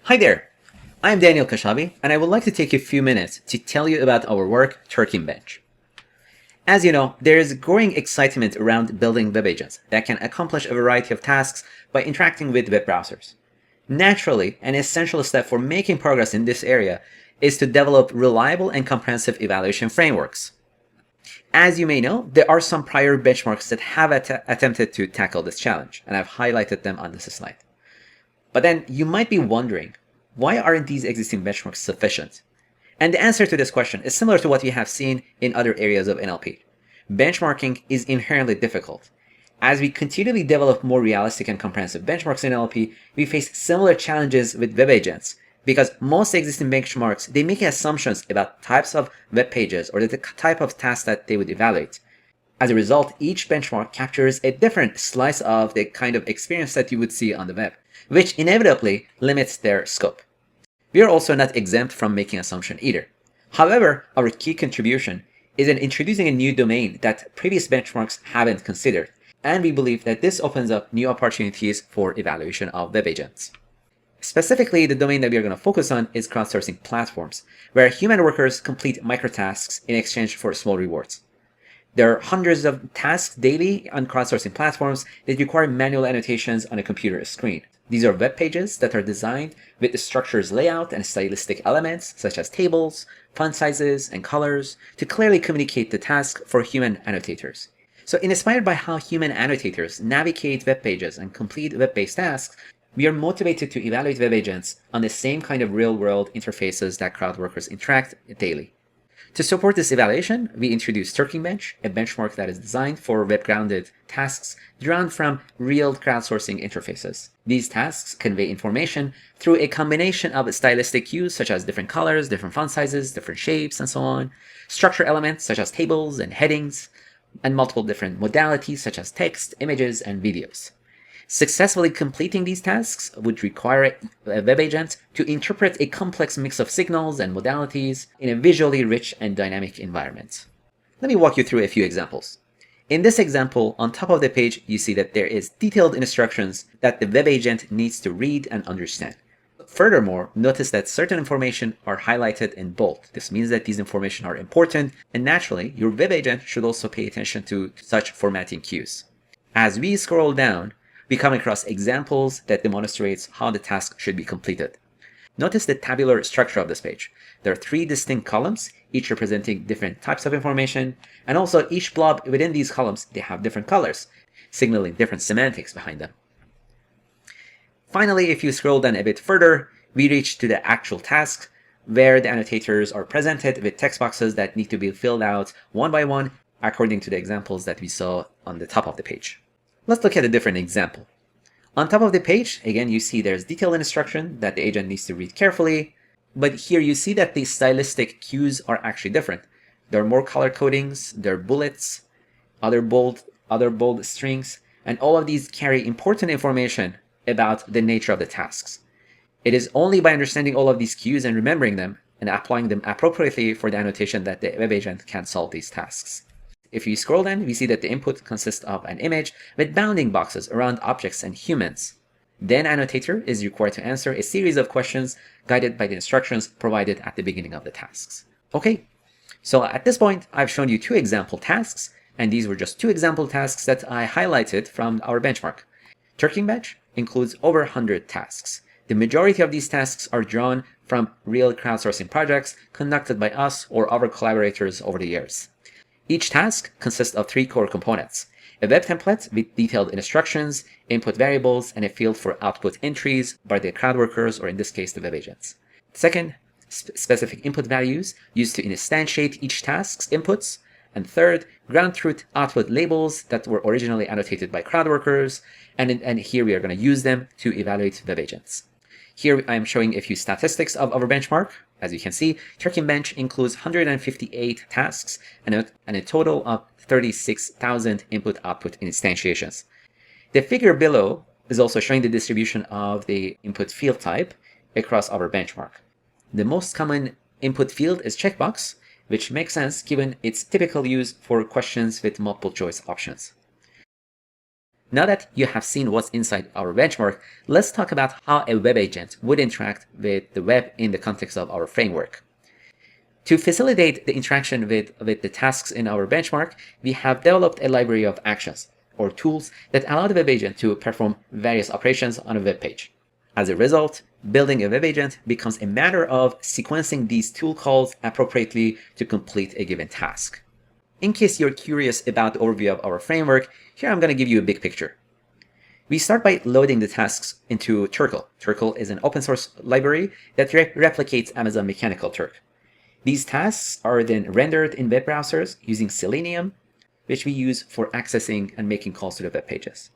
Hi there, I'm Daniel Kashabi, and I would like to take a few minutes to tell you about our work, TurkingBench. As you know, there is growing excitement around building web agents that can accomplish a variety of tasks by interacting with web browsers. Naturally, an essential step for making progress in this area is to develop reliable and comprehensive evaluation frameworks. As you may know, there are some prior benchmarks that have attempted to tackle this challenge, and I've highlighted them on this slide. But then you might be wondering, why aren't these existing benchmarks sufficient? And the answer to this question is similar to what we have seen in other areas of NLP. Benchmarking is inherently difficult. As we continually develop more realistic and comprehensive benchmarks in NLP, we face similar challenges with web agents, because most existing benchmarks, they make assumptions about types of web pages or the type of tasks that they would evaluate. As a result, each benchmark captures a different slice of the kind of experience that you would see on the web, which inevitably limits their scope. We are also not exempt from making assumptions either. However, our key contribution is in introducing a new domain that previous benchmarks haven't considered, and we believe that this opens up new opportunities for evaluation of web agents. Specifically, the domain that we are going to focus on is crowdsourcing platforms, where human workers complete microtasks in exchange for small rewards. There are hundreds of tasks daily on crowdsourcing platforms that require manual annotations on a computer screen. These are web pages that are designed with the structure's layout and stylistic elements, such as tables, font sizes, and colors, to clearly communicate the task for human annotators. So inspired by how human annotators navigate web pages and complete web-based tasks, we are motivated to evaluate web agents on the same kind of real-world interfaces that crowd workers interact daily. To support this evaluation, we introduced TurkingBench, a benchmark that is designed for web-grounded tasks drawn from real crowdsourcing interfaces. These tasks convey information through a combination of stylistic cues such as different colors, different font sizes, different shapes, and so on, structure elements such as tables and headings, and multiple different modalities such as text, images, and videos. Successfully completing these tasks would require a web agent to interpret a complex mix of signals and modalities in a visually rich and dynamic environment. Let me walk you through a few examples. In this example, on top of the page, you see that there is detailed instructions that the web agent needs to read and understand. Furthermore, notice that certain information are highlighted in bold. This means that these information are important, and naturally, your web agent should also pay attention to such formatting cues. As we scroll down, we come across examples that demonstrates how the task should be completed. Notice the tabular structure of this page. There are 3 distinct columns, each representing different types of information, and also each blob within these columns, they have different colors, signaling different semantics behind them. Finally, if you scroll down a bit further, we reach to the actual task, where the annotators are presented with text boxes that need to be filled out one by one according to the examples that we saw on the top of the page. Let's look at a different example. On top of the page, again, you see there's detailed instruction that the agent needs to read carefully, but here you see that the stylistic cues are actually different. There are more color codings, there are bullets, other bold strings, and all of these carry important information about the nature of the tasks. It is only by understanding all of these cues and remembering them and applying them appropriately for the annotation that the web agent can solve these tasks. If you scroll down, we see that the input consists of an image with bounding boxes around objects and humans. Then annotator is required to answer a series of questions guided by the instructions provided at the beginning of the tasks. Okay, so at this point, I've shown you 2 example tasks, and these were just 2 example tasks that I highlighted from our benchmark. TurkingBench includes over 100 tasks. The majority of these tasks are drawn from real crowdsourcing projects conducted by us or our collaborators over the years. Each task consists of 3 core components: a web template with detailed instructions, input variables, and a field for output entries by the crowd workers, or in this case, the web agents. Second, specific input values used to instantiate each task's inputs. And third, ground truth output labels that were originally annotated by crowd workers, and here we are going to use them to evaluate web agents. Here I am showing a few statistics of our benchmark. As you can see, TurkingBench includes 158 tasks and a total of 36,000 input-output instantiations. The figure below is also showing the distribution of the input field type across our benchmark. The most common input field is checkbox, which makes sense given its typical use for questions with multiple choice options. Now that you have seen what's inside our benchmark, let's talk about how a web agent would interact with the web in the context of our framework. To facilitate the interaction with the tasks in our benchmark, we have developed a library of actions, or tools, that allow the web agent to perform various operations on a web page. As a result, building a web agent becomes a matter of sequencing these tool calls appropriately to complete a given task. In case you're curious about the overview of our framework, here I'm going to give you a big picture. We start by loading the tasks into Turkle. Turkle is an open source library that replicates Amazon Mechanical Turk. These tasks are then rendered in web browsers using Selenium, which we use for accessing and making calls to the web pages.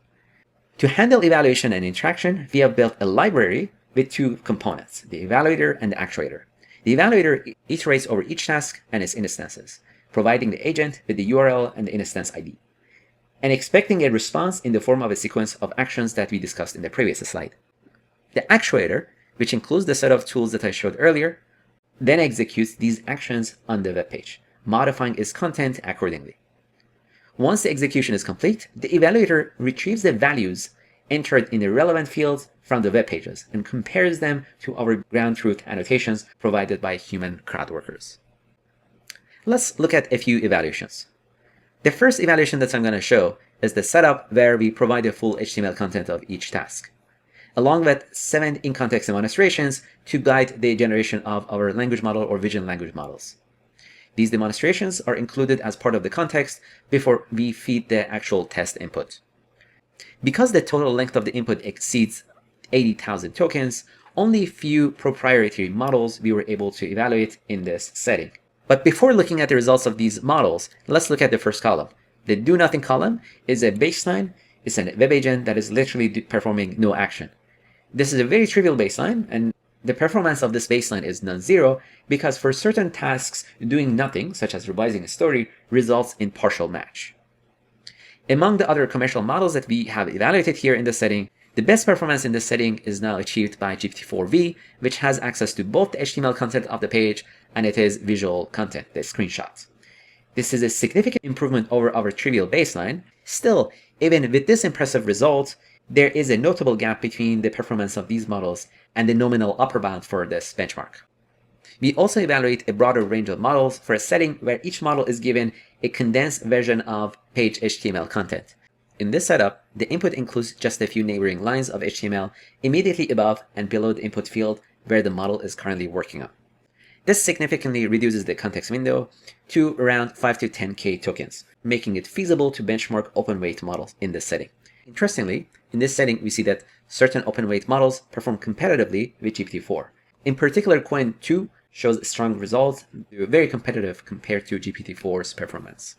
To handle evaluation and interaction, we have built a library with two components, the evaluator and the actuator. The evaluator iterates over each task and its instances, providing the agent with the URL and the instance ID, and expecting a response in the form of a sequence of actions that we discussed in the previous slide. The actuator, which includes the set of tools that I showed earlier, then executes these actions on the web page, modifying its content accordingly. Once the execution is complete, the evaluator retrieves the values entered in the relevant fields from the web pages and compares them to our ground truth annotations provided by human crowdworkers. Let's look at a few evaluations. The first evaluation that I'm going to show is the setup, where we provide the full HTML content of each task, along with 7 in-context demonstrations to guide the generation of our language model or vision language models. These demonstrations are included as part of the context before we feed the actual test input. Because the total length of the input exceeds 80,000 tokens, only few proprietary models we were able to evaluate in this setting. But before looking at the results of these models, let's look at the first column. The do nothing column is a baseline. It's a web agent that is literally performing no action. This is a very trivial baseline, and the performance of this baseline is non-zero because for certain tasks, doing nothing, such as revising a story, results in partial match. Among the other commercial models that we have evaluated here in this setting, the best performance in this setting is now achieved by GPT4V, which has access to both the HTML content of the page and it is visual content, the screenshots. This is a significant improvement over our trivial baseline. Still, even with this impressive result, there is a notable gap between the performance of these models and the nominal upper bound for this benchmark. We also evaluate a broader range of models for a setting where each model is given a condensed version of page HTML content. In this setup, the input includes just a few neighboring lines of HTML immediately above and below the input field where the model is currently working on. This significantly reduces the context window to around 5 to 10K tokens, making it feasible to benchmark open weight models in this setting. Interestingly, in this setting, we see that certain open weight models perform competitively with GPT-4. In particular, Qwen 2 shows strong results, very competitive compared to GPT-4's performance.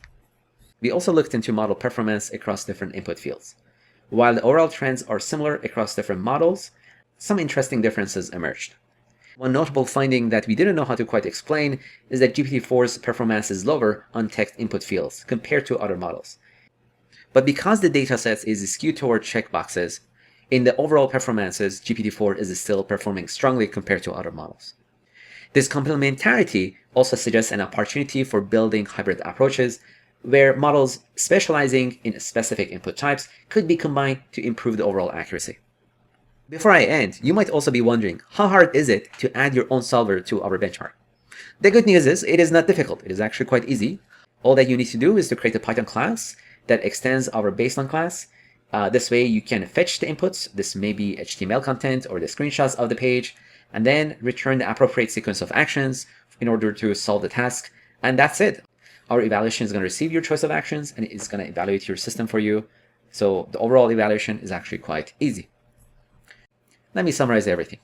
We also looked into model performance across different input fields. While the overall trends are similar across different models, some interesting differences emerged. One notable finding that we didn't know how to quite explain is that GPT-4's performance is lower on text input fields compared to other models. But because the dataset is skewed toward checkboxes, in the overall performances, GPT-4 is still performing strongly compared to other models. This complementarity also suggests an opportunity for building hybrid approaches where models specializing in specific input types could be combined to improve the overall accuracy. Before I end, you might also be wondering, how hard is it to add your own solver to our benchmark? The good news is it is not difficult. It is actually quite easy. All that you need to do is to create a Python class that extends our baseline class. This way you can fetch the inputs. This may be HTML content or the screenshots of the page, and then return the appropriate sequence of actions in order to solve the task. And that's it. Our evaluation is going to receive your choice of actions and it's going to evaluate your system for you. So the overall evaluation is actually quite easy. Let me summarize everything.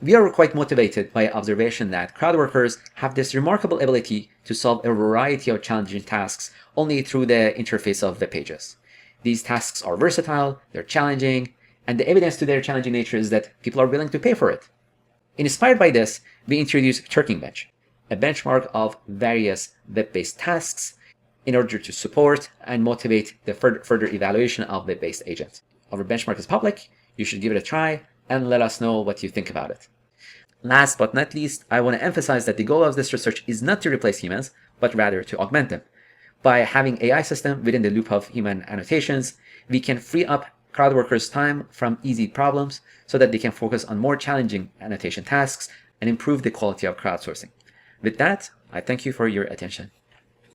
We are quite motivated by observation that crowdworkers have this remarkable ability to solve a variety of challenging tasks only through the interface of web pages. These tasks are versatile, they're challenging, and the evidence to their challenging nature is that people are willing to pay for it. Inspired by this, we introduced TurkingBench, a benchmark of various web-based tasks in order to support and motivate the further evaluation of web-based agents. Our benchmark is public, you should give it a try, and let us know what you think about it. Last but not least, I want to emphasize that the goal of this research is not to replace humans, but rather to augment them. By having AI system within the loop of human annotations, we can free up crowd workers' time from easy problems so that they can focus on more challenging annotation tasks and improve the quality of crowdsourcing. With that, I thank you for your attention.